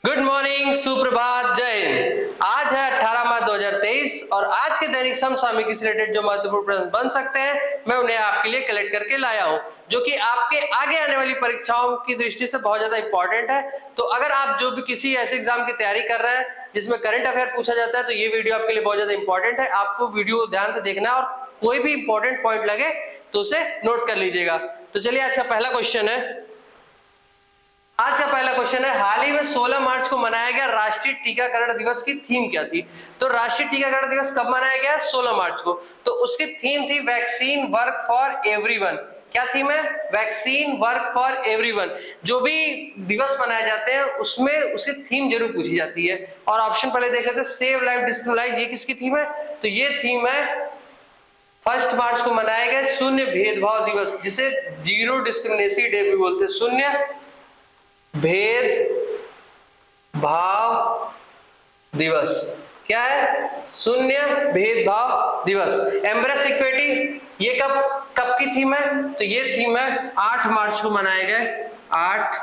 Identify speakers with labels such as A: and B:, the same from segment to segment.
A: Good morning, सुप्रभात, जय हिंद। आज है 18 मार्च 2023 और आज के दैनिक समसामयिक से रिलेटेड जो महत्वपूर्ण प्रश्न बन सकते हैं मैं उन्हें आपके लिए कलेक्ट करके लाया हूं, जो कि आपके आगे आने वाली परीक्षाओं की दृष्टि से बहुत ज्यादा इंपॉर्टेंट है। तो अगर आप जो भी किसी ऐसे एग्जाम की तैयारी कर रहे हैं जिसमें करंट अफेयर पूछा जाता है तो ये वीडियो आपके लिए बहुत ज्यादा इंपॉर्टेंट है। आपको वीडियो ध्यान से देखना है और कोई भी इंपॉर्टेंट पॉइंट लगे तो उसे नोट कर लीजिएगा। तो चलिए आज का पहला क्वेश्चन है। आज का पहला क्वेश्चन है, हाल ही में 16 मार्च को मनाया गया राष्ट्रीय टीकाकरण दिवस की थीम क्या थी? तो राष्ट्रीय टीकाकरण दिवस कब मनाया गया? 16 मार्च को। तो उसकी थीम थी वैक्सीन वर्क फॉर एवरीवन। क्या थीम है? Vaccine work for everyone. जो भी दिवस मनाए जाते हैं उसमें उसकी थीम जरूर पूछी जाती है। और ऑप्शन पहले देख लेते हैं, सेव लाइफ डिस्क्रिमिनेशन, ये किसकी थीम है? तो ये थीम है 1 मार्च को मनाया गया शून्य भेदभाव दिवस, जिसे जीरो डिस्क्रिमिनेशन डे भी बोलते हैं। शून्य भेद भाव दिवस। क्या है? शून्य भेदभाव दिवस। एम्ब्रेस इक्विटी, ये कब की थीम है? तो ये थीम है 8 मार्च को मनाए गए 8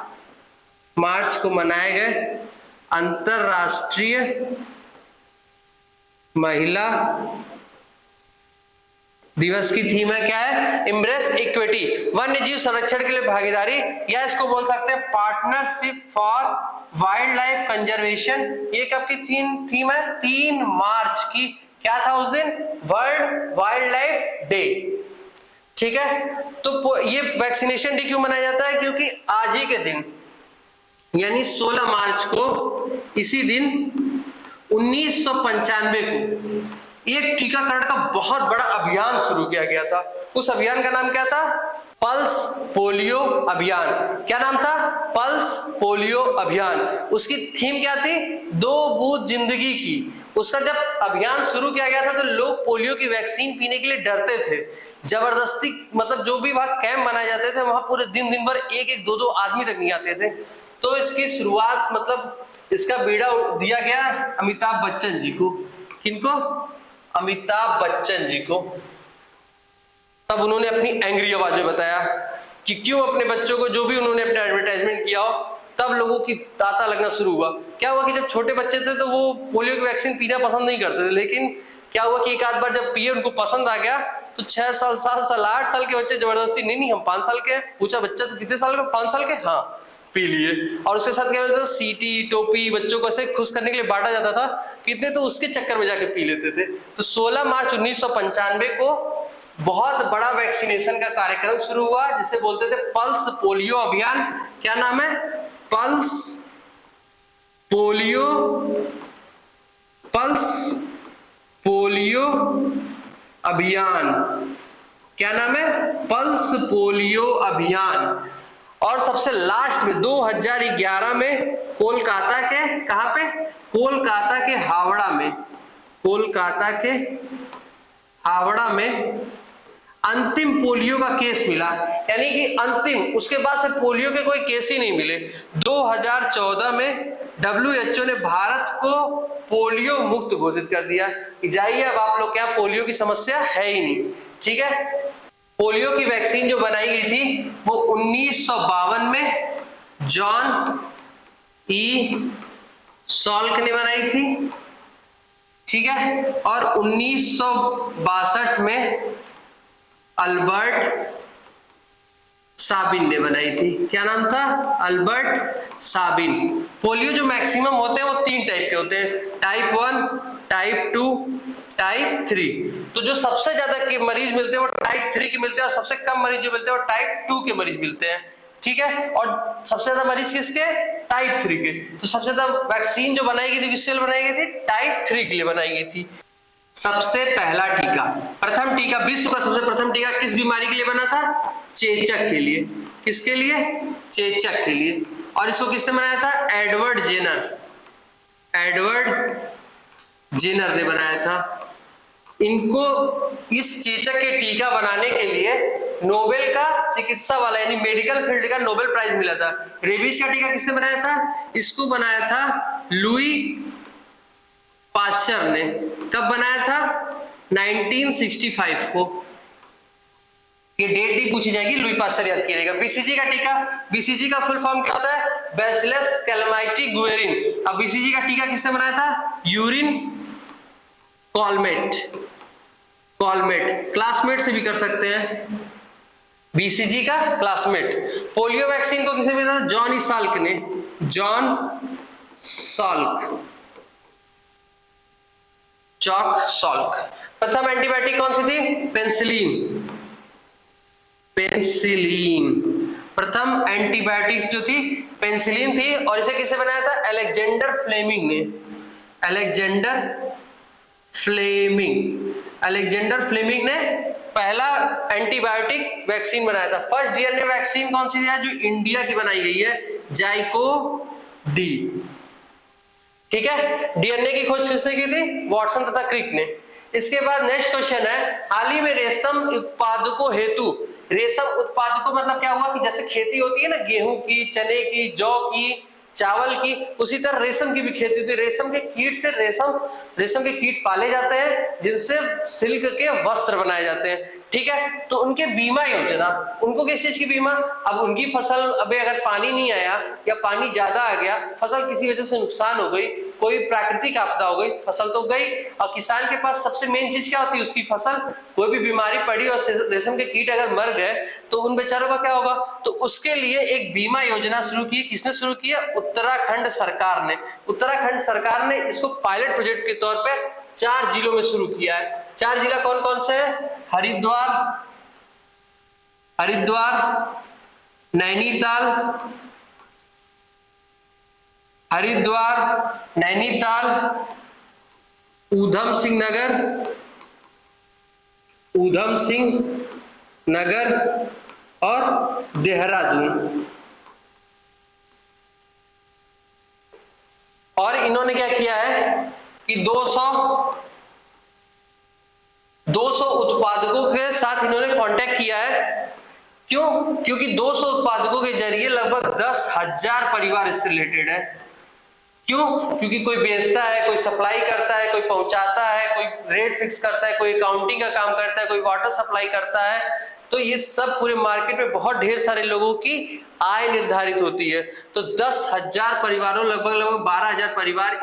A: मार्च को मनाए गए अंतरराष्ट्रीय महिला दिवस की थीम है। क्या है? एम्ब्रेस इक्विटी, वन्य जीव संरक्षण के लिए भागीदारी, या इसको बोल सकते हैं partnership for wild life conservation. ये कब की थीम है? 3 मार्च की। क्या था उस दिन? World wild life day. ठीक है, तो ये वैक्सीनेशन डे क्यों मनाया जाता है? क्योंकि आज ही के दिन यानी 16 मार्च को, इसी दिन 1995 को एक टीकाकरण का बहुत बड़ा अभियान शुरू किया गया था। उस अभियान का नाम क्या था? पल्स पोलियो अभियान। क्या नाम था? पल्स पोलियो अभियान। उसकी थीम क्या थी? 2 बूंद जिंदगी की। उसका जब अभियान शुरू किया गया था तो लोग पोलियो की वैक्सीन पीने के लिए डरते थे। जबरदस्ती, मतलब जो भी वहां कैंप बनाए जाते थे वहां पूरे दिन भर 1-1, 2-2 आदमी तक नहीं आते थे। तो इसकी शुरुआत, मतलब इसका बीड़ा दिया गया अमिताभ बच्चन जी को। किनको? अमिताभ बच्चन जी को। तब उन्होंने अपनी एंग्री आवाज में बताया कि क्यों अपने बच्चों को, जो भी उन्होंने अपने एडवर्टाइजमेंट किया हो, तब लोगों की तांता लगना शुरू हुआ। क्या हुआ कि जब छोटे बच्चे थे तो वो पोलियो की वैक्सीन पीना पसंद नहीं करते थे, लेकिन क्या हुआ कि एक आध बार जब पिए उनको पसंद आ गया तो 6 साल, 7 साल, 8 साल के बच्चे जबरदस्ती, नहीं हम 5 साल के। पूछा बच्चा तो कितने साल का? 5 साल के। हाँ, पी लिए। और उसके साथ क्या होता था? सीटी, टोपी बच्चों को ऐसे खुश करने के लिए बांटा जाता था। कितने तो उसके चक्कर में जाके पी लेते थे। तो 16 मार्च 1995 को बहुत बड़ा वैक्सीनेशन का कार्यक्रम शुरू हुआ जिसे बोलते थे पल्स पोलियो अभियान। क्या नाम है? पल्स पोलियो अभियान। क्या नाम है? पल्स पोलियो अभियान। और सबसे लास्ट में 2011 में कोलकाता के, कहां पे? कोलकाता के हावड़ा में, कोलकाता के हावड़ा में अंतिम पोलियो का केस मिला। यानी कि अंतिम, उसके बाद से पोलियो के कोई केस ही नहीं मिले। 2014 में WHO ने भारत को पोलियो मुक्त घोषित कर दिया कि जाइए अब आप लोग, क्या पोलियो की समस्या है ही नहीं। ठीक है, पोलियो की वैक्सीन जो बनाई गई थी वो 1952 में जॉन ई सॉल्क ने बनाई थी। ठीक है, और 1962 में अल्बर्ट साबिन ने बनाई थी। क्या नाम था? Albert Sabin. पोलियो जो मैक्सिमम होते हैं वो 3 टाइप के होते हैं, टाइप 1, टाइप 2, टाइप 3। तो जो सबसे ज्यादा के मरीज मिलते हैं वो टाइप 3 के मिलते हैं, और सबसे कम मरीज जो मिलते हैं वो टाइप 2 के मरीज मिलते हैं। ठीक है, और सबसे ज्यादा मरीज किसके? टाइप 3 के। तो सबसे ज्यादा वैक्सीन जो बनाई गई थी किसके लिए बनाई गई थी? टाइप 3 के लिए बनाई गई थी। सबसे पहला टीका, प्रथम टीका, विश्व का सबसे प्रथम टीका किस बीमारी के लिए बना था? चेचक के लिए। किसके लिए? चेचक के लिए। और इसको किसने बनाया था? एडवर्ड जेनर ने बनाया था। इनको इस चेचक के टीका बनाने के लिए नोबेल का चिकित्सा वाला यानी मेडिकल फील्ड का नोबेल प्राइज मिला था। रेबीज का टीका किसने बनाया था? इसको बनाया था लुई पाश्चर ने। कब बनाया था? 1965 को। ये डेट नहीं पूछी जाएगी, लुई पास्चर याद कीजिएगा। बीसीजी का टीका, बीसीजी का फुल फॉर्म क्या होता है? Bacillus Calmette Guerin. अब बीसीजी का टीका किसने बनाया था? यूरिन कॉलमेट, कॉलमेट क्लासमेट से भी कर सकते हैं, बीसीजी का क्लासमेट। पोलियो वैक्सीन को किसने बनाया था? जॉन ई साल्क ने, जॉन साल्क, चॉक सॉल्क। प्रथम एंटीबायोटिक कौन सी थी? Penicillin, penicillin. प्रथम एंटीबायोटिक जो थी पेनिसिलिन थी, और इसे किसे बनाया था? अलेक्जेंडर फ्लेमिंग ने, अलेक्जेंडर फ्लेमिंग, अलेक्जेंडर फ्लेमिंग ने पहला एंटीबायोटिक वैक्सीन बनाया था। फर्स्ट डीएनए वैक्सीन कौन सी है? जो इंडिया की बनाई गई है, जाइको डी। ठीक है, डीएनए की खोज किसने की थी? वॉटसन तथा क्रिक ने। इसके बाद नेक्स्ट क्वेश्चन है, हाल ही में रेशम उत्पादकों हेतु, रेशम उत्पादकों मतलब क्या हुआ कि जैसे खेती होती है ना गेहूं की, चने की, जौ की, चावल की, उसी तरह रेशम की भी खेती होती है। रेशम के कीट से रेशम के कीट पाले जाते हैं जिनसे सिल्क के वस्त्र बनाए जाते हैं। ठीक है, तो उनके बीमा योजना, उनको किस चीज की बीमा? अब उनकी फसल अबे अगर पानी नहीं आया या पानी ज्यादा आ गया, फसल किसी वजह से नुकसान हो गई, कोई प्राकृतिक आपदा हो गई, फसल तो गई, और किसान के पास सबसे मेन चीज क्या होती है? उसकी फसल। कोई भी बीमारी पड़ी और रेशम के कीट अगर मर गए तो उन बेचारों का क्या होगा? तो उसके लिए एक बीमा योजना शुरू की। किसने शुरू की है? उत्तराखंड सरकार ने। उत्तराखंड सरकार ने इसको पायलट प्रोजेक्ट के तौर पर 4 जिलों में शुरू किया है। 4 जिला कौन कौन से हैं? हरिद्वार, हरिद्वार, नैनीताल, हरिद्वार, नैनीताल, ऊधम सिंह नगर, ऊधम सिंह नगर और देहरादून। और इन्होंने क्या किया है कि 200 उत्पादकों के साथ इन्होंने कांटेक्ट किया है। क्यों? क्योंकि 200 उत्पादकों के जरिए लगभग 10,000 परिवार इससे रिलेटेड है। क्यों? क्योंकि कोई बेचता है, कोई सप्लाई करता है, कोई पहुंचाता है, कोई रेट फिक्स करता है, कोई अकाउंटिंग का काम करता है, कोई वाटर सप्लाई करता है। तो ये सब पूरे मार्केट में बहुत ढेर सारे लोगों की आय निर्धारित होती है। तो 10,000 परिवारों, लगभग 12,000 परिवार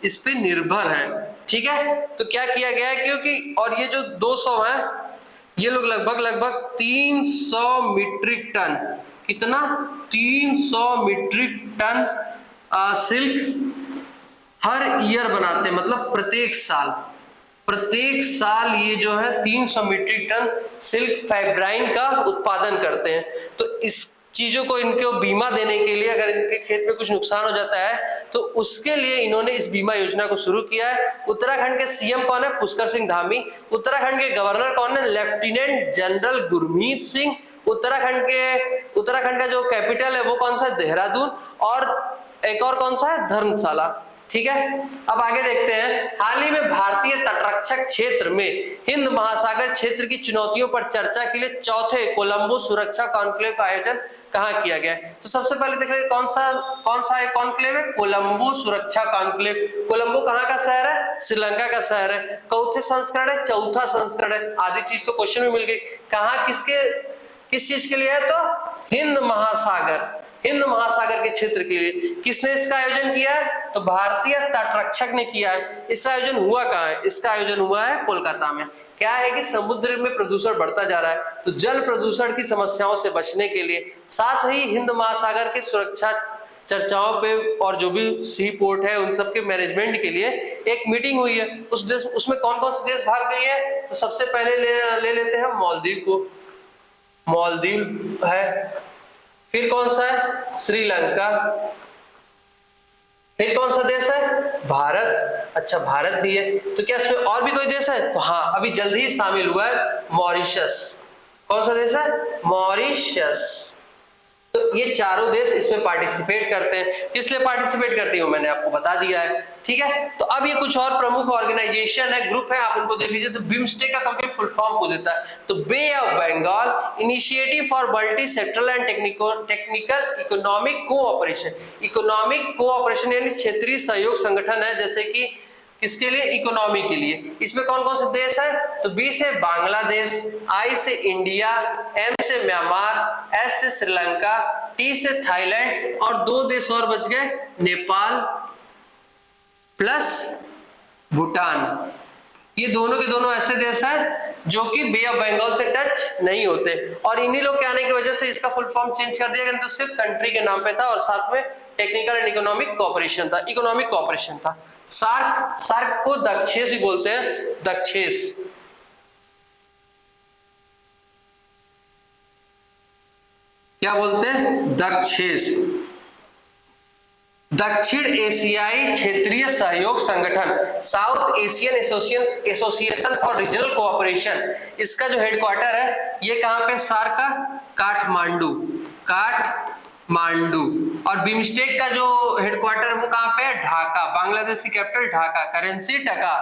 A: इस पे निर्भर है। ठीक है, तो क्या किया गया है? क्योंकि और ये जो 200 है, ये लोग लगभग 300 मीट्रिक टन, कितना? 300 मीट्रिक टन सिल्क हर ईयर बनाते हैं, मतलब प्रत्येक साल ये जो है 300 मीट्रिक टन सिल्क फाइब्राइन का उत्पादन करते हैं। तो इस चीजों को इनको बीमा देने के लिए, अगर इनके खेत में कुछ नुकसान हो जाता है तो उसके लिए इन्होंने इस बीमा योजना को शुरू किया है। उत्तराखंड के सीएम कौन है? पुष्कर सिंह धामी। उत्तराखंड के गवर्नर कौन है? Lieutenant general Gurmeet Singh. उत्तराखंड का जो कैपिटल है वो कौन सा है? देहरादून। और एक और कौन सा है? धर्मशाला। ठीक है, अब आगे देखते हैं। हाल ही में भारतीय तटरक्षक क्षेत्र में हिंद महासागर क्षेत्र की चुनौतियों पर चर्चा के लिए चौथे कोलंबो सुरक्षा कॉन्क्लेव का आयोजन कहाँ किया गया है? तो सबसे पहले देख रहे कौन सा कॉन्क्लेव है? कोलंबो सुरक्षा कॉन्क्लेव। कोलंबो कहाँ का शहर है? श्रीलंका का शहर है। चौथे संस्करण है, चौथा संस्करण है। आधी चीज तो क्वेश्चन में मिल गई। कहाँ किस चीज के लिए है? तो हिंद महासागर के क्षेत्र के लिए। किसने इसका आयोजन किया है? तो भारतीय तटरक्षक ने किया है। इसका आयोजन हुआ कहाँ है? इसका आयोजन हुआ है कोलकाता में। क्या है कि समुद्र में प्रदूषण बढ़ता जा रहा है, तो जल प्रदूषण की समस्याओं से बचने के लिए, साथ ही हिंद महासागर के सुरक्षा चर्चाओं पे और जो भी सी पोर्ट है उन सब के मैनेजमेंट के लिए एक मीटिंग हुई है। उसमें कौन कौन से देश भाग गए हैं? तो सबसे पहले ले लेते हैं मालदीव को। मालदीव है। फिर कौन सा है? श्रीलंका। फिर कौन सा देश है? भारत। अच्छा, भारत भी है। तो क्या इसमें और भी कोई देश है? तो हाँ, अभी जल्द ही शामिल हुआ है मॉरिशस। कौन सा देश है? मॉरिशस। तो ये चारों देश इसमें पार्टिसिपेट करते हैं। किस लिए पार्टिसिपेट करती हूँ मैंने आपको बता दिया है। ठीक है, तो अब ये कुछ और प्रमुख ऑर्गेनाइजेशन है, ग्रुप है, आप उनको देख लीजिए। तो बिम्स्टेक का कंप्लीट फुल फॉर्म को देता है। तो Bay of Bengal Initiative for Multi Sectoral and Technical Economic Cooperation. Economic cooperation यानी क्षेत्रीय सहयोग संगठन है, जैसे कि किसके लिए? इकोनॉमी के लिए। इसमें कौन कौन से देश है? तो बी से बांग्लादेश, आई से इंडिया, एम से म्यांमार, एस से श्रीलंका, टी से थाईलैंड और 2 देश और बच गए, नेपाल प्लस भूटान। ये दोनों के दोनों ऐसे देश हैं जो कि बे ऑफ बंगाल से टच नहीं होते, और इन्हीं लोग के आने की वजह से इसका फुल फॉर्म चेंज कर दिया गया, तो सिर्फ कंट्री के नाम पे था और साथ में टेक्निकल एंड इकोनॉमिक कोऑपरेशन था, इकोनॉमिक कोऑपरेशन था। सार्क, सार्क को दक्षेस भी बोलते हैं, दक्षेस। क्या बोलते हैं? दक्षेस। दक्षिण एशियाई क्षेत्रीय सहयोग संगठन, south Asian association for regional cooperation, इसका जो हेडक्वार्टर है ये कहां पे? सार्क का काठमांडू, काठमांडू। और बिमस्टेक का जो हेडक्वार्टर है वो कहां पे है? ढाका, बांग्लादेश की कैपिटल ढाका, करेंसी टका।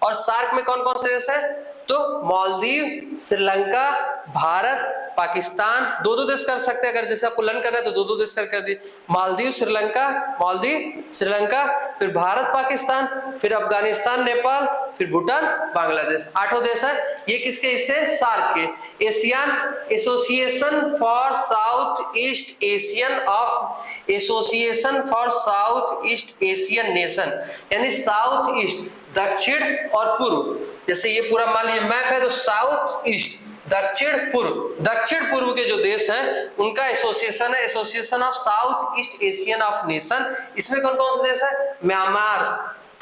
A: और सार्क में कौन कौन से देश है? तो मालदीव, श्रीलंका, भारत, पाकिस्तान, 2-2 देश कर सकते हैं, अगर जैसे आपको लर्न करना है तो 2-2 देश कर दिए, मालदीव श्रीलंका, मालदीव श्रीलंका, फिर भारत पाकिस्तान, फिर अफगानिस्तान नेपाल, फिर भूटान बांग्लादेश, 8 देश है। ये किसके हिस्से? सार्क के। Asian association for south east Asian of association for south east Asian nation, यानी साउथ ईस्ट दक्षिण और पूर्व, जैसे ये पूरा मान लीजिए मैप है तो साउथ ईस्ट दक्षिण पूर्व के जो देश हैं उनका एसोसिएशन है, association of south east Asian of nation. इसमें कौन कौन से देश है? Myanmar,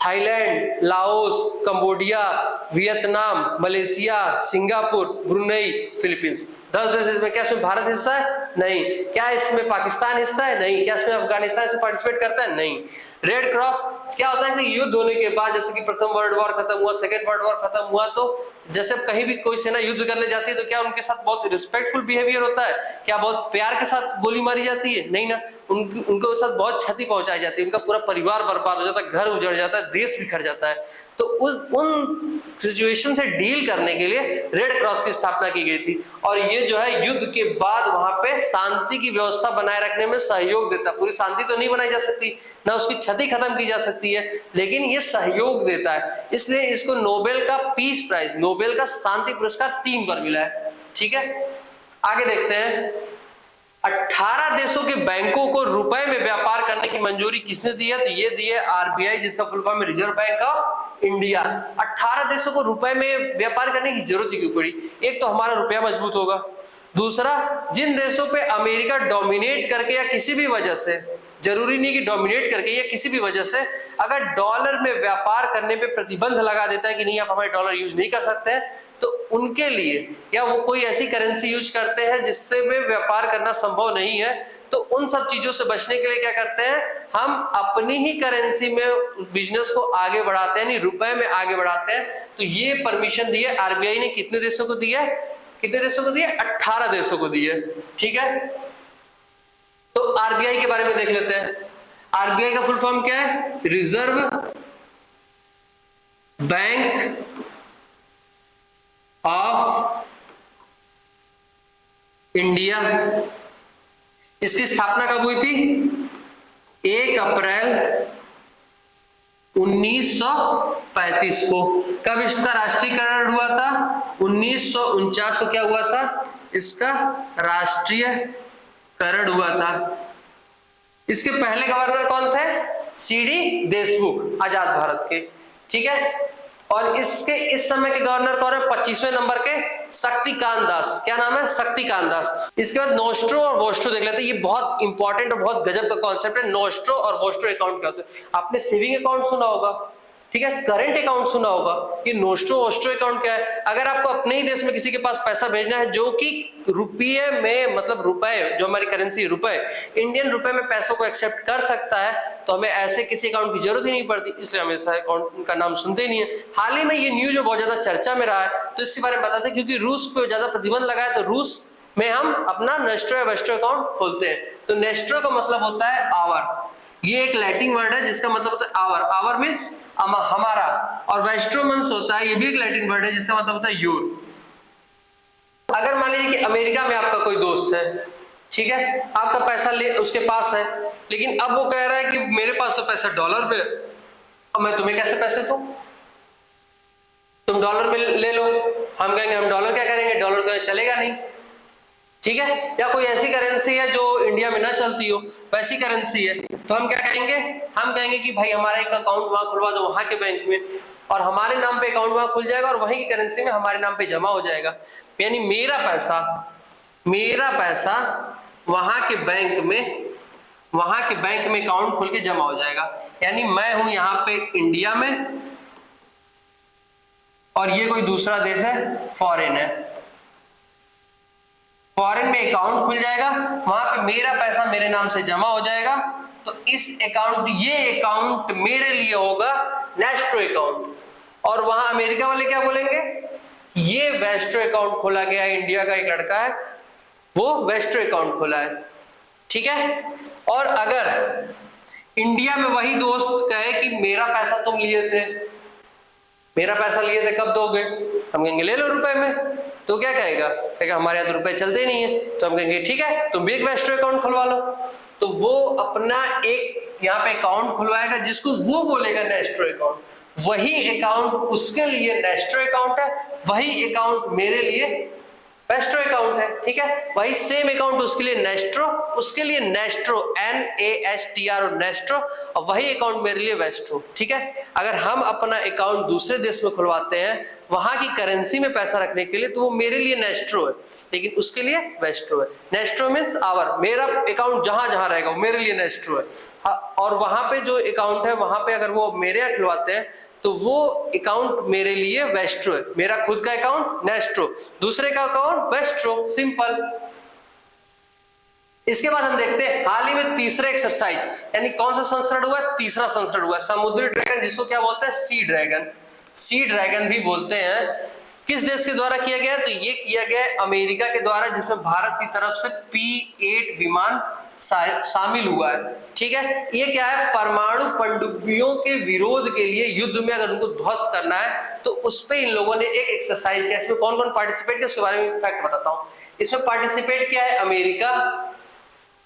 A: Thailand, Laos, Cambodia, Vietnam, Malaysia, Singapore, Brunei, Philippines. 10 देश इसमें। क्या इसमें भारत हिस्सा है? नहीं। क्या इसमें पाकिस्तान हिस्सा है? नहीं। क्या इसमें अफगानिस्तान से पार्टिसिपेट करता है? नहीं। रेड क्रॉस क्या होता है कि युद्ध होने के बाद, जैसे कि प्रथम वर्ल्ड वॉर खत्म हुआ, सेकेंड वर्ल्ड वॉर खत्म हुआ, तो जैसे कहीं भी कोई सेना युद्ध करने जाती है तो क्या उनके साथ बहुत रिस्पेक्टफुल बिहेवियर होता है? क्या बहुत प्यार के साथ गोली मारी जाती है? नहीं ना, उनके साथ बहुत क्षति पहुंचाई जाती है, उनका पूरा परिवार बर्बाद हो जाता है, घर उजड़ जाता है, देश बिखर जाता है। तो उन सिचुएशन से डील करने के लिए रेड क्रॉस की स्थापना की गई थी, और ये जो है युद्ध के बाद वहां पे शांति की व्यवस्था बनाए रखने में सहयोग देता है। पूरी शांति तो नहीं बनाई जा सकती, ना उसकी क्षति खत्म की जा सकती है, लेकिन ये सहयोग देता है। इसलिए इसको नोबेल का पीस प्राइज, नोबेल का शांति पुरस्कार 3 बार मिला है। ठीक है, आगे देखते हैं। 18 देशों के बैंकों को रुपए में व्यापार करने की मंजूरी किसने दी है? तो ये दी है आरबीआई, जिसका फुल फॉर्म है रिजर्व बैंक ऑफ इंडिया। 18 देशों को रुपए में व्यापार करने की जरूरत ही क्यों पड़ी? एक तो हमारा रुपया मजबूत होगा, दूसरा जिन देशों पे अमेरिका डोमिनेट करके या किसी भी वजह से, जरूरी नहीं कि डोमिनेट करके या किसी भी वजह से, अगर डॉलर में व्यापार करने पे प्रतिबंध लगा देता है कि नहीं आप हमारे डॉलर यूज नहीं कर सकते हैं, तो उनके लिए, या वो कोई ऐसी करेंसी यूज करते हैं जिससे में व्यापार करना संभव नहीं है, तो उन सब चीजों से बचने के लिए क्या करते हैं, हम अपनी ही करेंसी में बिजनेस को आगे बढ़ाते हैं, यानी रुपए में आगे बढ़ाते हैं। तो ये परमिशन दी है आरबीआई ने, कितने देशों को दी है? कितने देशों को दी है? 18 देशों को दी है। ठीक है, तो आरबीआई के बारे में देख लेते हैं। आरबीआई का फुल फॉर्म क्या है? Reserve bank of India. इसकी स्थापना कब हुई थी? 1 अप्रैल 1935 को। कब इसका राष्ट्रीयकरण हुआ था? 1949 को क्या हुआ था? इसका राष्ट्रीयकरण हुआ था। इसके पहले गवर्नर कौन थे? सीडी देशमुख, आजाद भारत के। ठीक है, और इसके इस समय के गवर्नर कौन है? 25वें नंबर के शक्तिकांत दास। क्या नाम है? शक्तिकांत दास। इसके बाद नोस्ट्रो और वोस्ट्रो देख लेते हैं। ये बहुत इंपॉर्टेंट और बहुत गजब का कॉन्सेप्ट है। नोस्ट्रो और वोस्ट्रो अकाउंट क्या होते हैं? आपने सेविंग अकाउंट सुना होगा, ठीक है, करंट अकाउंट सुना होगा। ये नोस्ट्रो वोस्ट्रो अकाउंट क्या है? अगर आपको अपने ही देश में किसी के पास पैसा भेजना है जो कि रुपये में, मतलब रुपए, जो हमारी करेंसी रुपए, इंडियन रुपए में पैसों को एक्सेप्ट कर सकता है, तो हमें ऐसे किसी अकाउंट की जरूरत ही नहीं पड़ती, इसलिए हम ऐसा अकाउंट का नाम सुनते ही नहीं है। हाल ही में ये न्यूज में बहुत ज्यादा चर्चा में रहा है, तो इसके बारे में बताते हैं, क्योंकि रूस पे ज्यादा प्रतिबंध लगा है, तो रूस में हम अपना नेस्ट्रो या वेस्ट्रो अकाउंट खोलते हैं। तो नेस्ट्रो का मतलब होता है आवर। ये एक लैटिन वर्ड है जिसका मतलब होता है आवर। आवर मीन्स हमारा, और वेस्ट्रो मीन्स होता है, ये भी एक लैटिन वर्ड है जिसका मतलब होता है योर। अगर मान लीजिए कि अमेरिका में आपका कोई दोस्त है, ठीक है, आपका पैसा ले उसके पास है, लेकिन अब वो कह रहा है कि मेरे पास तो पैसा डॉलर में, अब मैं तुम्हें कैसे पैसे दूं? तुम डॉलर में ले लो, हम कहेंगे हम डॉलर क्या करेंगे, डॉलर तो चलेगा नहीं, ठीक है। या कोई ऐसी करेंसी है जो इंडिया में ना चलती हो, वैसी करेंसी है, तो हम क्या कहेंगे, हम कहेंगे कि भाई हमारा एक अकाउंट वहां खुलवा दो वहां के बैंक में, और हमारे नाम पे अकाउंट वहां खुल जाएगा और वहीं की करेंसी में हमारे नाम पे जमा हो जाएगा। यानी मेरा पैसा वहां के बैंक में अकाउंट खुल के जमा हो जाएगा। यानी मैं हूं यहाँ पे इंडिया में और ये कोई दूसरा देश है, फॉरेन है, फॉरेन में अकाउंट खुल जाएगा, वहां पे मेरा पैसा मेरे नाम से जमा हो जाएगा। तो ये अकाउंट मेरे लिए होगा नेस्ट्रो अकाउंट। और वहां अमेरिका वाले क्या बोलेंगे, ये वेस्ट्रो अकाउंट खोला गया है, इंडिया का एक लड़का है वो वेस्ट्रो अकाउंट खोला है, ठीक है। और अगर इंडिया में वही दोस्त कहे कि मेरा पैसा तुम लिए थे, कब दोगे, हम कहेंगे ले लो रुपए में, तो क्या कहेगा हमारे यहाँ तो रुपए चलते ही नहीं है, तो हम कहेंगे ठीक है तुम भी एक वेस्ट्रो अकाउंट खुलवा लो। तो वो अपना एक यहाँ पे अकाउंट खुलवाएगा जिसको वो बोलेगा नेस्ट्रो अकाउंट, वही अकाउंट उसके लिए नेस्ट्रो अकाउंट है, वही अकाउंट मेरे लिए वेस्ट्रो अकाउंट है, ठीक है। वही सेम अकाउंट उसके लिए नेस्ट्रो NASTRO नेस्ट्रो, और वही अकाउंट मेरे लिए वेस्ट्रो, ठीक है। अगर हम अपना अकाउंट दूसरे देश में खुलवाते हैं वहां की करेंसी में पैसा रखने के लिए, तो वो मेरे लिए नेस्ट्रो है, लेकिन उसके लिए वेस्ट्रो है। नेस्ट्रो मींस आवर, मेरा अकाउंट जहां जहां रहेगा वो मेरे लिए नेस्ट्रो है। और वहां पे जो अकाउंट है वहां पे अगर वो मेरे यहाँ खुलवाते हैं तो वो अकाउंट मेरे लिए वेस्ट्रो है, मेरा खुद का अकाउंट नेस्ट्रो, दूसरे का अकाउंट वेस्ट्रो, सिंपल। इसके बाद हम देखते हैं हाल ही में तीसरा एक्सरसाइज, यानी कौन सा संस्करण हुआ है, तीसरा संस्करण हुआ है, समुद्री ड्रैगन, जिसको क्या बोलते हैं, सी ड्रैगन भी बोलते हैं। किस देश के द्वारा किया गया, तो ये किया गया अमेरिका के द्वारा, जिसमें भारत की तरफ से P-8 विमान शामिल हुआ है, ठीक है। ये क्या है, परमाणु पनडुब्बियों के विरोध के लिए युद्ध में अगर उनको ध्वस्त करना है तो उस पे इन लोगों ने एक एक्सरसाइज किया। इसमें कौन कौन पार्टिसिपेट किया उसके बारे में फैक्ट बताता हूं। इसमें पार्टिसिपेट किया है अमेरिका,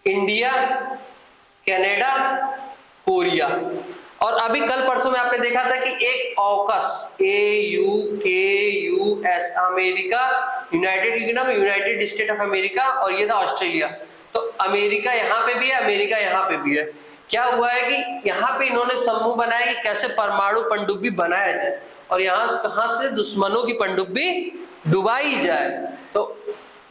A: इंडिया, कनाडा, कोरिया। और अभी कल परसों में आपने देखा था कि एक AUKUS AUKUS, America, United kingdom, United state of America, और ये था ऑस्ट्रेलिया। तो अमेरिका यहाँ पे भी है, अमेरिका यहाँ पे भी है। क्या हुआ है कि यहाँ पे इन्होंने समूह बनाया कि कैसे परमाणु पनडुब्बी बनाया जाए और कहां से दुश्मनों की पनडुब्बी डुबाई जाए। तो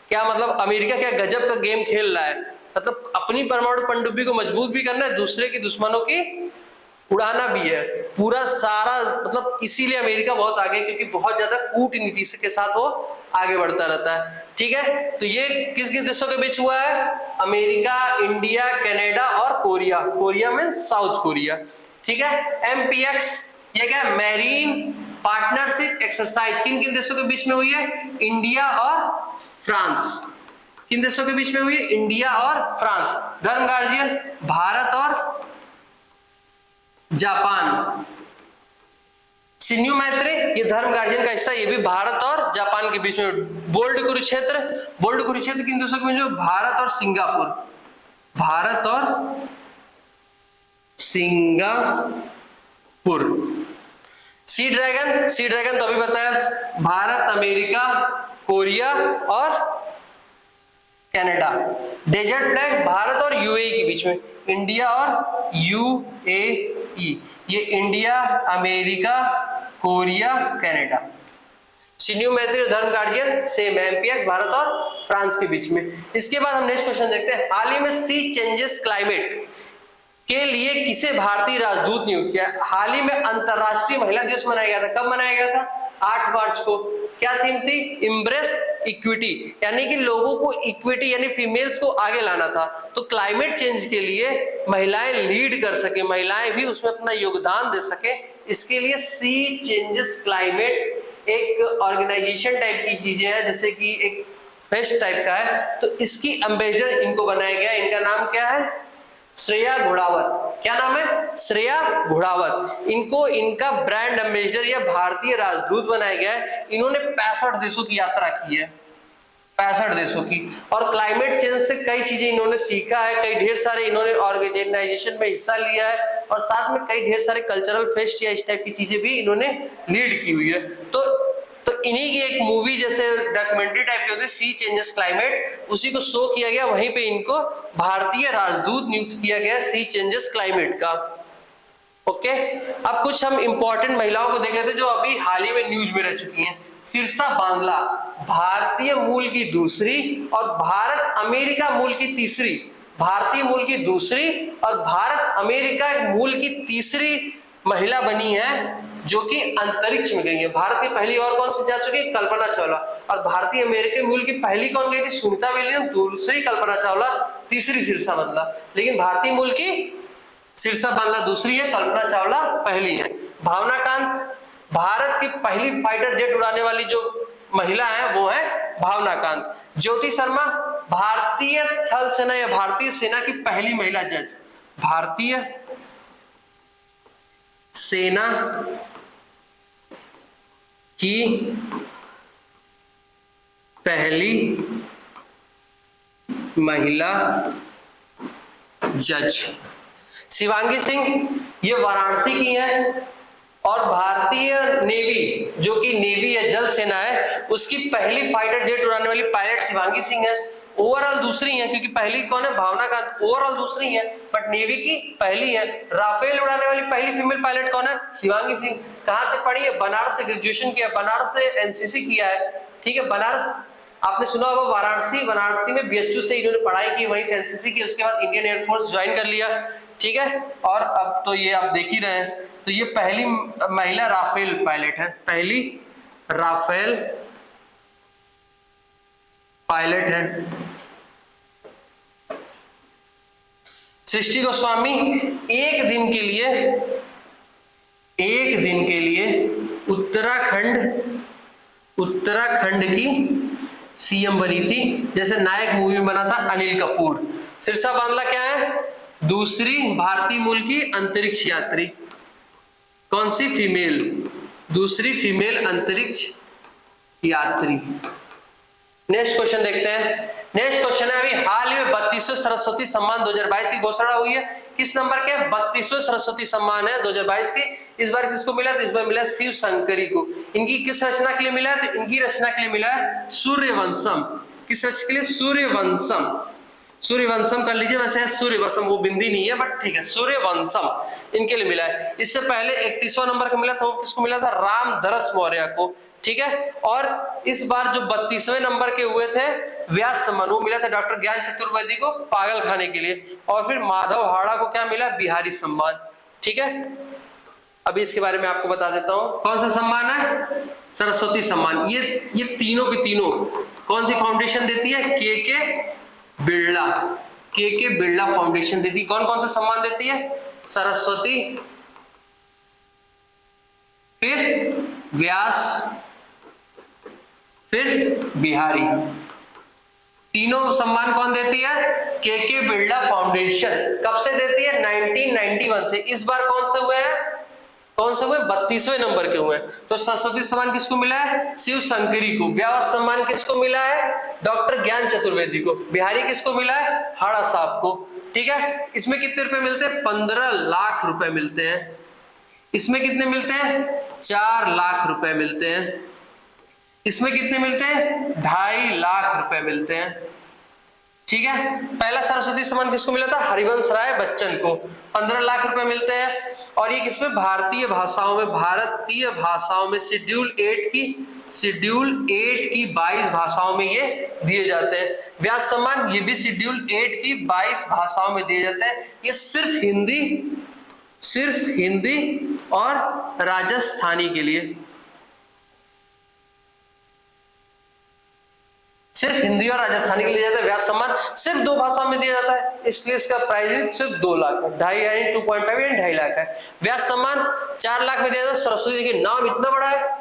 A: क्या मतलब अमेरिका क्या गजब का गेम खेल रहा है, मतलब अपनी परमाणु पनडुब्बी को मजबूत भी करना है, दूसरे की दुश्मनों की उड़ाना भी है, पूरा सारा। मतलब इसीलिए अमेरिका बहुत आगे, क्योंकि बहुत ज्यादा कूटनीति के साथ वो आगे बढ़ता रहता है, ठीक है। तो ये किस किस देशों के बीच हुआ है, अमेरिका, इंडिया, कनाडा और कोरिया। कोरिया में साउथ कोरिया, ठीक है। MPX ये क्या, मैरीन पार्टनरशिप एक्सरसाइज, किन किन देशों के बीच में हुई है, इंडिया और फ्रांस। किन देशों के बीच में हुई है, इंडिया और फ्रांस। धर्म गार्जियन, भारत और जापान। सिन्यू मैत्री ये धर्म गार्जियन का हिस्सा, ये भी भारत और जापान के बीच में। बोल्ड कुरुक्षेत्र किन देशों के बीच में, भारत और सिंगापुर। सी ड्रैगन तो अभी बताया, भारत, अमेरिका, कोरिया और कनाडा। डेजर्ट फ्लैग भारत और UAE के बीच में, इंडिया और UAE। ये इंडिया, अमेरिका, कोरिया, कनाडा। सिन्यू मैत्री धर्म गार्जियन सेम MPX भारत और फ्रांस के बीच में। इसके बाद हम नेक्स्ट क्वेश्चन देखते हैं। हाल ही में सी चेंजेस क्लाइमेट के लिए किसे भारतीय राजदूत नियुक्त किया। हाल ही में अंतरराष्ट्रीय महिला दिवस मनाया गया था। कब मनाया गया था, 8 मार्च को। क्या थीम थी, इम्ब्रेस इक्विटी, यानी कि लोगों को इक्विटी यानी फीमेल्स को आगे लाना था। तो क्लाइमेट चेंज के लिए महिलाएं लीड कर सके, महिलाएं भी उसमें अपना योगदान दे सके, इसके लिए सी चेंजेस क्लाइमेट एक ऑर्गेनाइजेशन टाइप की चीजें हैं, जैसे कि एक फेस्ट टाइप का है। तो इसकी एम्बेसडर इनको बनाया गया। इनका नाम क्या है, श्रेया घोड़ावत। क्या नाम है, श्रेया घोड़ावत। इनको इनका ब्रांड एम्बेसडर या भारतीय राजदूत बनाया गया है। इन्होंने 65 देशों की यात्रा की है, 65 देशों की। और क्लाइमेट चेंज से कई चीजें इन्होंने सीखा है, कई ढेर सारे इन्होंने ऑर्गेनाइजेशन में हिस्सा लिया है, और साथ में कई ढेर सारे कल्चरल फेस्ट या इस टाइप की चीजें भी इन्होंने लीड की हुई है। तो इन्हीं की एक मूवी जैसे डॉक्यूमेंट्री टाइप की होती है, सी चेंजेस क्लाइमेट, उसी को शो किया गया, वहीं पे इनको भारतीय राजदूत नियुक्त किया गया सी चेंजेस क्लाइमेट का। ओके, अब कुछ हम इंपॉर्टेंट महिलाओं को देख लेते हैं जो अभी हाल ही में न्यूज में रह चुकी हैं। सिरसा बांदला भारतीय मूल की दूसरी और भारत अमेरिका मूल की तीसरी, भारतीय मूल की दूसरी और भारत अमेरिका मूल की तीसरी महिला बनी है जो कि अंतरिक्ष में गई है। भारत की पहली और कौन सी जा चुकी है? कल्पना चावला। और भारतीय अमेरिकी मूल की पहली कौन गई थी? सुनीता विलियम्स, दूसरी कल्पना चावला, तीसरी सिरसा बांदला। लेकिन भारतीय मूल की सिरसा बांदला दूसरी है, कल्पना चावला पहली है। भावना कांत भारत की पहली फाइटर जेट उड़ाने वाली जो महिला है वो है भावना कांत। ज्योति शर्मा भारतीय थल सेना या भारतीय सेना की पहली महिला जज, भारतीय सेना की पहली महिला जज। शिवांगी सिंह ये वाराणसी की है और भारतीय नेवी जो कि नेवी या जल सेना है उसकी पहली फाइटर जेट उड़ाने वाली पायलट शिवांगी सिंह है। ओवरऑल दूसरी है क्योंकि पहली कौन है? भावना कांत। ओवरऑल दूसरी है बट नेवी की पहली है। राफेल उड़ाने वाली पहली फीमेल पायलट कौन है? शिवांगी सिंह। कहां से पढ़ी है? बनारस से ग्रेजुएशन किया, बनारस से एनसीसी किया है। ठीक है, बनारस आपने सुना होगा, वाराणसी, वाराणसी में बीएचयू से इन्होंने पढ़ाई की, वहीं से एनसीसी की, उसके बाद इंडियन एयरफोर्स ज्वाइन कर लिया। ठीक है, और अब तो ये आप देख ही रहे हैं, तो ये पहली महिला राफेल पायलट है, पहली राफेल पायलट है। सृष्टि गोस्वामी एक दिन के लिए उत्तराखंड की सीएम बनी थी, जैसे नायक मूवी में बना था अनिल कपूर। सिरसा बांदला क्या है? दूसरी भारतीय मूल की अंतरिक्ष यात्री। कौन सी? फीमेल, दूसरी फीमेल अंतरिक्ष यात्री। नेक्स्ट क्वेश्चन देखते हैं। नेक्स्ट क्वेश्चन है, अभी हाल ही में 32वें सरस्वती सम्मान 2022 की घोषणा हुई है। किस नंबर के? 32वें सरस्वती सम्मान है 2022 के। इस बार किसको मिला? तो इस बार मिला शिव शंकरी को। इनकी किस रचना के लिए मिला है? तो इनकी रचना के लिए मिला है सूर्यवंशम। किस रचना के लिए? सूर्यवंशम। सूर्यवंशम कर लीजिए, वैसे है सूर्यवंशम, वो बिंदी नहीं है बट ठीक है, सूर्यवंशम इनके लिए मिला है। इससे पहले 31वां नंबर का मिला था, वो किसको मिला था? रामदरस मौर्य को। ठीक है, और इस बार जो 32वें नंबर के हुए थे व्यास सम्मान, वो मिला था डॉक्टर ज्ञान चतुर्वेदी को पागल खाने के लिए। और फिर माधव हाड़ा को क्या मिला? बिहारी सम्मान। ठीक है, अभी इसके बारे में आपको बता देता हूं। कौन सा सम्मान है? सरस्वती सम्मान। ये तीनों की तीनों कौन सी फाउंडेशन देती है? के बिरला फाउंडेशन देती है। कौन कौन से सम्मान देती है? सरस्वती, फिर व्यास, फिर बिहारी। तीनों सम्मान कौन देती है? के बिरला फाउंडेशन। कब से देती है? 1991 से। इस बार कौन से हुए हैं? कौन से हुए? 32वें नंबर के हुए। तो सरस्वती सम्मान किसको मिला है? शिव शंकरी को। व्यास सम्मान किसको मिला है? डॉक्टर ज्ञान चतुर्वेदी को। बिहारी किसको मिला है? हाड़ा साहब को। ठीक है, इसमें कितने रुपए मिलते हैं? 15 लाख रुपए मिलते हैं। इसमें कितने मिलते हैं? 4 लाख रुपए मिलते हैं। इसमें कितने मिलते हैं? 2.5 लाख रुपए मिलते हैं। ठीक है, पहला सरस्वती सम्मान किसको मिला था? हरिवंश राय बच्चन को, 15 लाख रुपए मिलते हैं। और ये किसमें? भारतीय भाषाओं में शेड्यूल 8 की 22 भाषाओं में ये दिए जाते हैं। व्यास सम्मान ये भी शेड्यूल 8 की 22 भाषाओं में दिए जाते हैं। ये सिर्फ हिंदी और राजस्थानी के लिए, सिर्फ हिंदी और राजस्थानी के लिए जाता है। व्यास सम्मान सिर्फ 2 भाषा में दिया जाता है, इसलिए इसका प्राइस सिर्फ 2 लाख है, 2.5 यानी 2.5 यानी 2.5 लाख है। व्यास सम्मान 4 लाख में दिया जाता है। सरस्वती के नाम इतना बड़ा है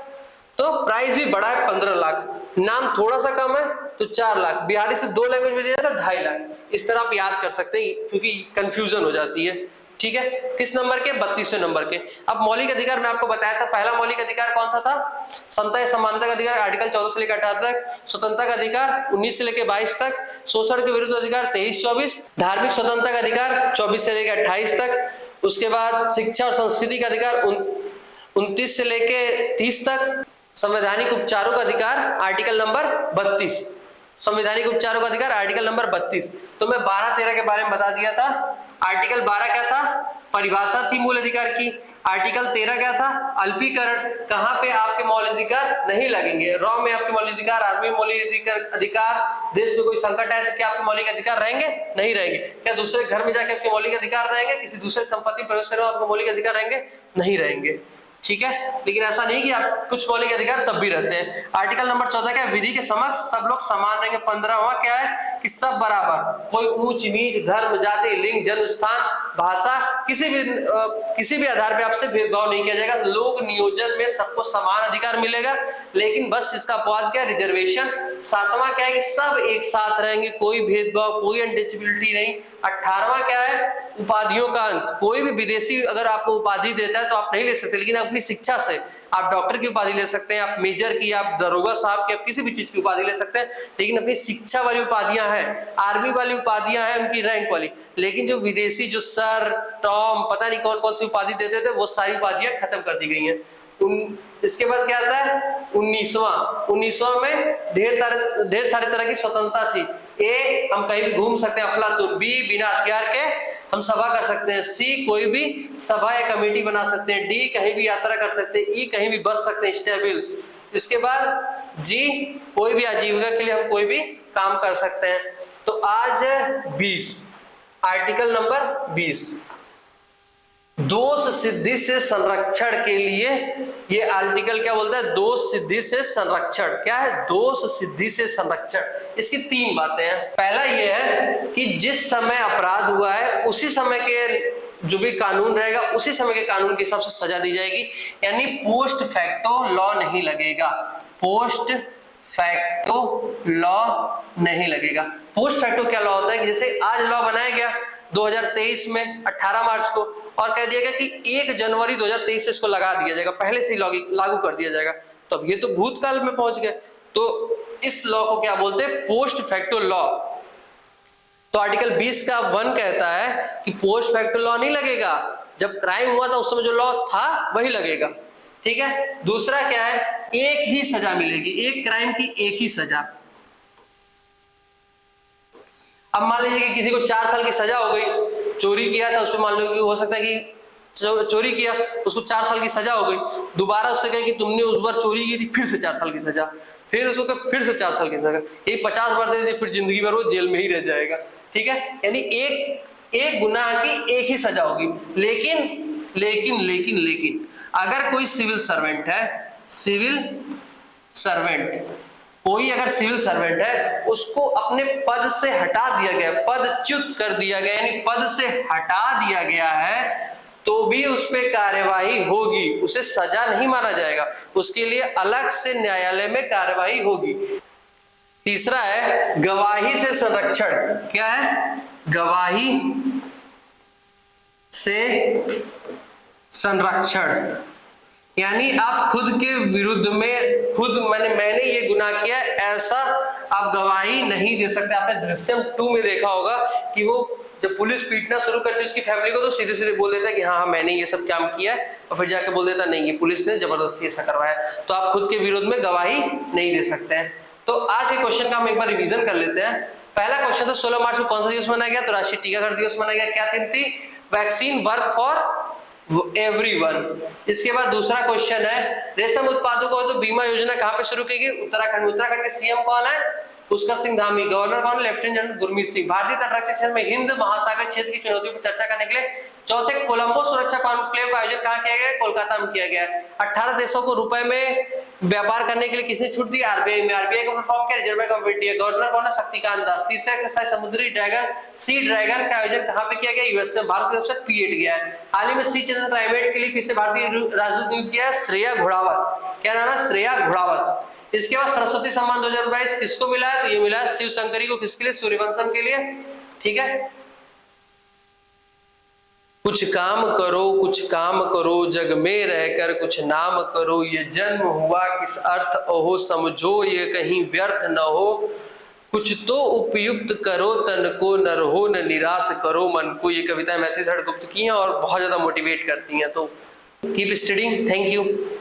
A: तो प्राइस भी बड़ा है, 15 लाख। नाम थोड़ा सा कम है तो 4 लाख। बिहारी से 2 लैंग्वेज में दिया जाता है 2.5 लाख। इस तरह आप याद कर सकते हैं क्योंकि कंफ्यूजन हो जाती है। ठीक है, किस नंबर के? 32वें नंबर के। अब मौलिक अधिकार मैं आपको बताया था, पहला मौलिक अधिकार कौन सा था? समता या समानता का अधिकार, आर्टिकल 14 से लेकर 18 तक। स्वतंत्रता का अधिकार 19 से लेकर 22 तक। शोषण के विरुद्ध अधिकार 23-24। धार्मिक स्वतंत्रता का अधिकार 24 से लेकर 28 तक। उसके बाद शिक्षा और संस्कृति का अधिकार 29 से लेकर 30 तक। संवैधानिक उपचारों का अधिकार आर्टिकल नंबर 32, संवैधानिक उपचारों का अधिकार आर्टिकल नंबर 32। तो मैं 12-13 के बारे में बता दिया था। आर्टिकल 12 क्या था? परिभाषा थी मूल अधिकार की। आर्टिकल 13 क्या था? अल्पीकरण, कहां पे आपके मौलिक अधिकार नहीं लगेंगे। रॉ में आपके मौलिक अधिकार, आर्मी मौलिक अधिकार, देश में कोई संकट है तो क्या आपके मौलिक अधिकार रहेंगे? नहीं रहेंगे। क्या दूसरे घर में जाके आपके मौलिक अधिकार रहेंगे? किसी दूसरे संपत्ति प्रवेश करने में आपके मौलिक अधिकार रहेंगे? नहीं रहेंगे। ठीक है, लेकिन ऐसा नहीं कि आप कुछ मौलिक अधिकार तब भी रहते हैं। आर्टिकल नंबर 14 क्या है? विधि के समक्ष सब लोग समान रहेंगे। 15वां क्या है? कि सब बराबर, कोई ऊंच नीच, धर्म, जाति, लिंग, जन्म स्थान, भाषा, किसी भी आधार पे आपसे भेदभाव नहीं किया जाएगा। लोक नियोजन में सबको समान अधिकार मिलेगा, लेकिन बस इसका अपवाद क्या है? रिजर्वेशन। 7वां क्या है? कि सब एक साथ रहेंगे, कोई भेदभाव, कोई अनटचेबिलिटी नहीं। 18वां क्या है? उपाधियों का अंत। कोई भी विदेशी अगर आपको उपाधि देता है तो आप नहीं ले सकते, लेकिन अपनी शिक्षा से आप डॉक्टर की उपाधि ले सकते हैं, आप मेजर की, आप दरोगा साहब की, आप किसी भी चीज की उपाधि ले सकते हैं, लेकिन अपनी शिक्षा वाली उपाधियां हैं, आर्मी वाली उपाधियां हैं, उनकी रैंक वाली। लेकिन जो विदेशी जो सर, टॉम, पता नहीं कौन कौन सी उपाधि देते थे, वो सारी उपाधियां खत्म कर दी गई हैं। इसके बाद क्या आता है? 19वां में ढेर सारे तरह की स्वतंत्रता थी। ए, हम कहीं भी घूम सकते हैं अफलातून। बी, बिना हथियार के हम सभा कर सकते हैं। सी, कोई भी सभा या कमेटी बना सकते हैं। डी, कहीं भी यात्रा कर सकते हैं। ई, कहीं भी बस सकते हैं, स्टेबल। इसके बाद जी, कोई भी आजीविका के लिए हम कोई भी काम कर सकते हैं। तो आज है 20, आर्टिकल नंबर 20, दोष सिद्धि से संरक्षण के लिए। ये आर्टिकल क्या बोलता है? दोष सिद्धि से संरक्षण। क्या है? दोष सिद्धि से संरक्षण। इसकी 3 बातें हैं। पहला ये है कि जिस समय अपराध हुआ है उसी समय के जो भी कानून रहेगा, उसी समय के कानून के हिसाब से सजा दी जाएगी, यानी पोस्ट फैक्टो लॉ नहीं लगेगा। पोस्ट फैक्टो लॉ नहीं लगेगा। पोस्ट फैक्टो क्या लॉ होता है? कि जैसे आज लॉ बनाया गया 2023 में 18 मार्च को, और कह दिया गया कि 1 जनवरी 2023 से इसको लगा दिया जाएगा, पहले से ही लागू कर दिया जाएगा। तो अब ये तो भूतकाल में पहुंच गए। तो इस लॉ को क्या बोलते हैं? Post facto law. तो आर्टिकल 20 का 1 कहता है कि पोस्ट फैक्टो लॉ नहीं लगेगा। जब क्राइम हुआ था उस समय जो लॉ था वही लगेगा। ठीक है। दूसरा क्या है? एक ही सजा मिलेगी, एक क्राइम की एक ही सजा। अब मान लीजिए कि किसी को 4 साल की सजा हो गई, चोरी किया था, उस पर मान लो कि हो सकता है कि चोरी किया, उसको 4 साल की सजा हो गई। दोबारा उससे कहे कि तुमने उस बार चोरी की थी, फिर से 4 साल की सजा, फिर उसको कहे फिर से 4 साल की सजा, ये 50 बार दे दी, फिर जिंदगी भर वो जेल में ही रह जाएगा। ठीक है, यानी एक गुनाह की एक ही सजा होगी। लेकिन अगर कोई सिविल सर्वेंट है, कोई अगर सिविल सर्वेंट है, उसको अपने पद से हटा दिया गया, पदच्युत कर दिया गया, यानी पद से हटा दिया गया है, तो भी उस पर कार्यवाही होगी, उसे सजा नहीं माना जाएगा, उसके लिए अलग से न्यायालय में कार्यवाही होगी। तीसरा है गवाही से संरक्षण। क्या है? गवाही से संरक्षण, यानी आप खुद के विरुद्ध में मैंने ये गुनाह किया ऐसा आप गवाही नहीं दे सकते। आपने दृश्यम 2 में देखा होगा कि वो जब पुलिस पीटना शुरू करती है उसकी फैमिली को, तो सीधे सीधे बोल देता है कि हाँ मैंने ये सब काम किया है, और फिर जाके बोल देता नहीं ये पुलिस ने जबरदस्ती ऐसा करवाया। तो आप खुद के विरुद्ध में गवाही नहीं दे सकते हैं। तो आज के क्वेश्चन का हम एक बार रिवीजन कर लेते हैं। पहला क्वेश्चन था 16 मार्च को कौन सा दिवस मनाया गया? तो राष्ट्रीय टीकाकरण दिवस मनाया गया। क्या थीम थी? Vaccine work for everyone. इसके बाद दूसरा क्वेश्चन है रेशम उत्पादों को तो बीमा योजना कहां पे शुरू की गई? उत्तराखंड। उत्तराखंड के सीएम कौन है? पुष्कर सिंह धामी। गवर्नर कौन? Lieutenant general Gurmeet Singh. भारतीय तटरक्षक क्षेत्र में हिंद महासागर क्षेत्र की चुनौतियों पर चर्चा करने के लिए चौथे कोलंबो सुरक्षा कॉन्क्लेव का आयोजन कहां किया गया? कोलकाता में किया गया। 18 देशों को रुपए में व्यापार करने के लिए किसने छूट दी? आरबीआई में। आरबीआई का फॉर्म क्या? Reserve bank of India. Governor कौन है? शक्तिकांत दास। तीसरा एक्सरसाइज समुद्री ड्रैगन सी ड्रैगन का आयोजन कहां पे किया गया? यूएसए में। भारत की तरफ से P8 गया है। हाल ही में सी चैनल क्लाइमेट के लिए किसे भारतीय राजदूत नियुक्त किया है? श्रेया घोड़ावत। क्या नाम है? श्रेया घोड़ावत। इसके बाद सरस्वती सम्मान 2022 किसको मिला है? तो ये मिला है शिव शंकरी को। किसके लिए? सूर्यवंशम के लिए। ठीक है। कुछ काम करो जग में रहकर कुछ नाम करो, ये जन्म हुआ किस अर्थ ओहो, समझो ये कहीं व्यर्थ न हो, कुछ तो उपयुक्त करो तन को, न रहो न निराश करो मन को। ये कविता मैथिली हड़गुप्त की हैं और बहुत ज्यादा मोटिवेट करती हैं। तो कीप स्टडिंग। Thank you.